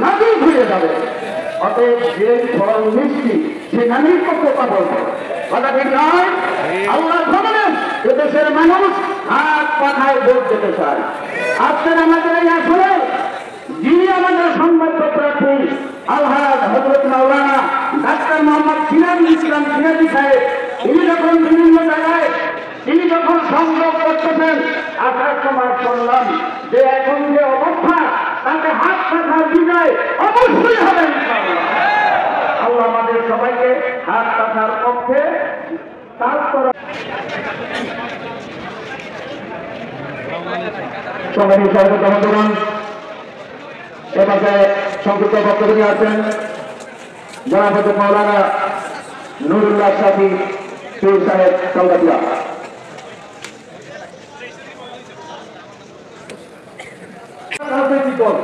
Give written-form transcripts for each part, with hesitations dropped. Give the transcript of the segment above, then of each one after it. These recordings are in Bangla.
নাজিল হয়ে যাবে। অতএব যে ফল মিষ্টি সেখানেই করতে পাবো কথা ঠিক নয়। আল্লাহ বলেন এদেশের মানুষ হাত পাখায় ভোট দিতে চায়। আজকের আমাদের এই আসলে যিনি আমাদের সংবাদপত্র প্রার্থী আলহাজ হযরত মাওলানা ডাক্তার মোহাম্মদ সিরাজুল ইসলাম সিরাজি সাহেব, তিনি যখন বিভিন্ন জায়গায় তিনি যখন সংযোগ করতেছেন, আসার সময় শুনলাম যে এখন যে অবস্থা তাকে হাত পাখার বিজয় অবশ্যই হবে ইনশাআল্লাহ। আল্লাহ আমাদের সবাইকে হাত পাখার পক্ষে কাজ করা। সবাই সর্বতম এবারে সংক্ষিপ্ত বক্তব্য নিয়ে আসেন জনাব হযরত মাওলানা নুরুল্লাহ শাফি পীর সাহেব কলকাতা। রাজনৈতিক দল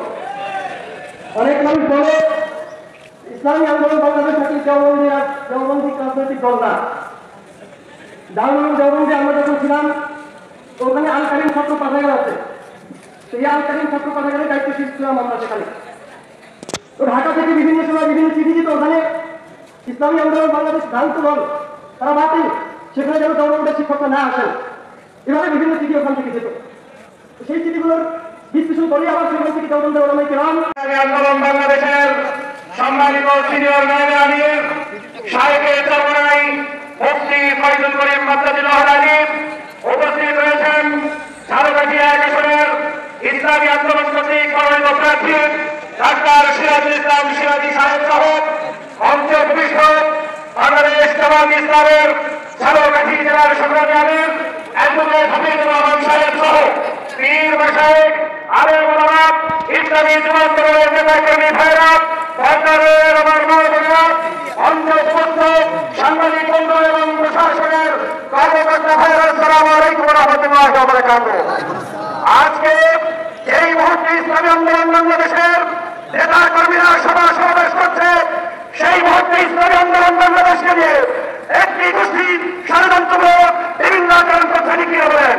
অনেক মানুষ বলে ইসলামী আন্দোলন বাংলাদেশ একটি দেওবন্দি রাজনৈতিক দল না। দেওবন্দি আমরা যখন ছিলাম ওখানে আল-কারিম ছাত্র পাঠাগার আছে, সেই আল-কারিম ছাত্র পাঠাগারের দায়িত্বশীল ছিলাম আমরা সেখানে। তো ঢাকা থেকে বিভিন্ন সময় বিভিন্ন চিঠি দিত, ওখানে ইসলামী আন্দোলন বাংলাদেশ ভ্রান্ত দল তারা বাতিল, সেখানে যেন দেওবন্দের শিক্ষকরা না আসেন, এভাবে বিভিন্ন চিঠি ওখান থেকে যেত। সেই চিঠিগুলোর বিশ্লেষণ করে আবার সেখান থেকে দেওবন্দের ওলামায়ে কেরাম আন্দোলন বাংলাদেশের সম্মানিত সিনিয়র নায়েবে আমির সাহেবে চরমনাই মুফতি ফয়জুল করিম মাদ্দাজিল্লাহ আলিম উপস্থিত রয়েছেন। ঝাড়ুকাঠিয়া 1 আসনের ইসলামী আন্দোলন কর্তৃক মনোনীত প্রার্থী ডাক্তার সিরাজুল ইসলাম সিরাজি সাহেব সহ মঞ্চে উপবিষ্ট বাংলাদেশ জামাত ইসলামের ঝাড়ুকাঠি জেলার সংগ্রামী আমির অ্যাডভোকেট হাফিজুর রহমান সাহেব সহ পীর মাশায়েখ আলেম ওলামা ইসলামী জামাত দলের নেতাকর্মী ভাইরা সরকারের আমার মা-বোনেরা মঞ্চে উপস্থিত সাংবাদিক বন্ধু এবং প্রশাসনের কর্মকর্তা ভাইরা আসসালামু আলাইকুম ওয়া রাহমাতুল্লাহি ওয়া বারাকাতুহু। আজকে এই মুহূর্তে ইসলামী আন্দোলন বাংলাদেশের নেতা কর্মীরা সভা সমাবেশ করছে, সেই মুহূর্তে ইসলামী আন্দোলন বাংলাদেশকে নিয়ে একটি গোষ্ঠী ষড়যন্ত্রমূলক বিভিন্ন আচরণ করছে, কি বলেন?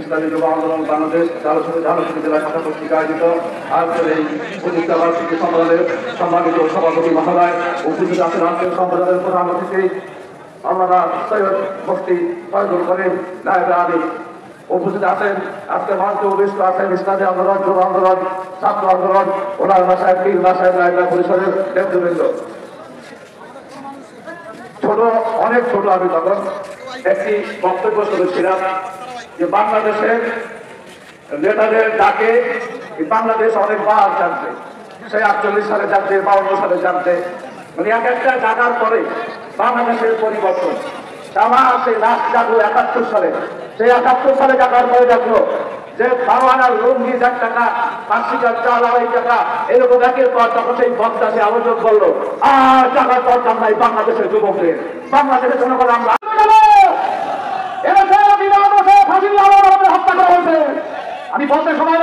ইসলামী যুব আন্দোলন বাংলাদেশ ঝাড়খণ্ড জেলা শাখা কর্তৃক আয়োজিত আজকের এই প্রতিষ্ঠা বার্ষিকী সম্মেলনের সম্মানিত সভাপতি মহোদয়, উপস্থিত আছেন আজকের সম্মেলনের প্রধান অতিথি আল্লামা সৈয়দ মুফতি ফয়জুল করিম নায়েবে আমির, উপস্থিত আছেন আজকে মঞ্চে উপবিষ্ট আছেন ইসলামী আন্দোলন, যুব আন্দোলন, ছাত্র আন্দোলন, ওলামা মাশায়েখ, পীর মাশায়েখ, নায়েবে পরিষদের নেতৃবৃন্দ। অনেক ছোট আমি তখন একটি বক্তব্য শুনেছিলাম যে বাংলাদেশের নেতাদের ডাকে বাংলাদেশ অনেকবার জানতে, সেই 48 সালে জানতে, 52 সালে জানতে, মানে এক একটা জানার পরে বাংলাদেশের পরিবর্তন। আমার সেই লাস্ট জাগলো 71 সালে, সেই 71 সালে জানার পরে দেখলো যে 12 আনার লুঙ্গি 1 টাকা, 5 লিটার চাল 2.5 টাকা, এরকম একের পর তখন সেই বক্তাসে আলোচক করলো আর টাকার দরকার নাই বাংলাদেশের যুবকদের, বাংলাদেশের জনগণ আমরা হত্যা করা হয়েছে। আমি বলতে সময়